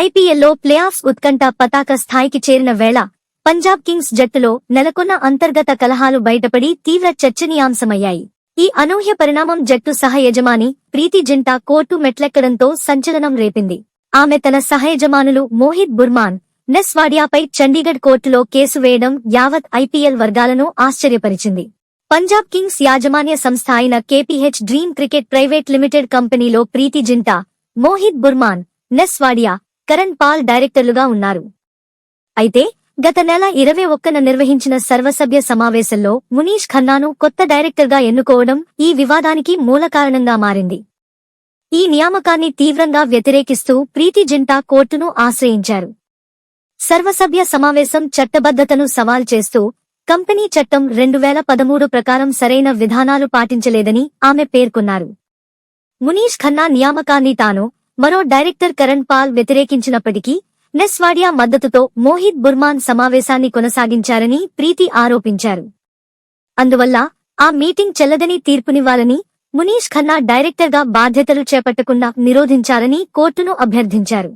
ఐపీఎల్లో ప్లేఆఫ్స్ ఉత్కంఠ పతాక స్థాయికి చేరిన వేళ పంజాబ్ కింగ్స్ జట్టులో నెలకొన్న అంతర్గత కలహాలు బయటపడి తీవ్ర చర్చనీయాంశమయ్యాయి. ఈ అనూహ్య పరిణామం జట్టు సహ యజమాని ప్రీతి జింటా కోర్టు మెట్లెక్కడంతో సంచలనం రేపింది. ఆమె తన సహయజమానులు మోహిత్ బుర్మాన్, నెస్ వాడియాపై చండీగఢ్ కోర్టులో కేసు వేయడం యావత్ ఐపీఎల్ వర్గాలను ఆశ్చర్యపరిచింది. పంజాబ్ కింగ్స్ యాజమాన్య సంస్థ అయిన KPH dream cricket private limited కంపెనీలో ప్రీతి జింటా, మోహిత్ బుర్మాన్, నెస్ వాడియా, కరణ్ పాల్ డైరెక్టర్లుగా ఉన్నారు. అయితే గత నెల 21న నిర్వహించిన సర్వసభ్య సమావేశంలో మునీష్ ఖన్నాను కొత్త డైరెక్టర్గా ఎన్నుకోవడం ఈ వివాదానికి మూల కారణంగా మారింది. ఈ నియామకాన్ని తీవ్రంగా వ్యతిరేకిస్తూ ప్రీతి జింటా కోర్టును ఆశ్రయించారు. సర్వసభ్య సమావేశం చట్టబద్ధతను సవాల్ చేస్తూ కంపెనీ చట్టం 2013 ప్రకారం సరైన విధానాలు పాటించలేదని ఆమె పేర్కొన్నారు. మునీష్ ఖన్నా నియామకాన్ని తాను, మరో డైరెక్టర్ కరణ్ పాల్ వ్యతిరేకించినప్పటికీ నెస్ వాడియా మద్దతుతో మోహిత్ బుర్మాన్ సమావేశాన్ని కొనసాగించారని ప్రీతి ఆరోపించారు. అందువల్ల ఆ మీటింగ్ చెల్లదని తీర్పునివ్వాలని, మునీష్ ఖన్నా డైరెక్టర్గా బాధ్యతలు చేపట్టకుండా నిరోధించాలని కోర్టును అభ్యర్థించారు.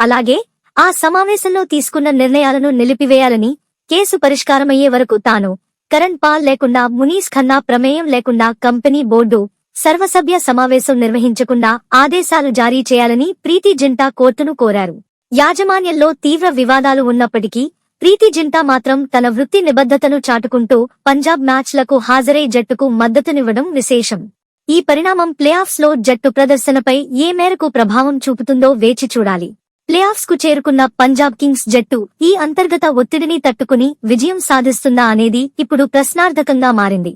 అలాగే ఆ సమావేశంలో తీసుకున్న నిర్ణయాలను నిలిపివేయాలని, కేసు పరిష్కారమయ్యే వరకు తాను, కరణ్ పాల్ లేకుండా మునీష్ ఖన్నా ప్రమేయం లేకుండా కంపెనీ బోర్డు సర్వసభ్య సమావేశం నిర్వహించకుండా ఆదేశాలు జారీ చేయాలని ప్రీతి జింటా కోర్టును కోరారు. యాజమాన్యంలో తీవ్ర వివాదాలు ఉన్నప్పటికీ ప్రీతి జింటా మాత్రం తన వృత్తి నిబద్ధతను చాటుకుంటూ పంజాబ్ మ్యాచ్లకు హాజరై జట్టుకు మద్దతునివ్వడం విశేషం. ఈ పరిణామం ప్లేఆఫ్స్ లో జట్టు ప్రదర్శనపై ఏ మేరకు ప్రభావం చూపుతుందో వేచి చూడాలి. ప్లేఆఫ్స్ కు చేరుకున్న పంజాబ్ కింగ్స్ జట్టు ఈ అంతర్గత ఒత్తిడిని తట్టుకుని విజయం సాధిస్తుందా అనేది ఇప్పుడు ప్రశ్నార్థకంగా మారింది.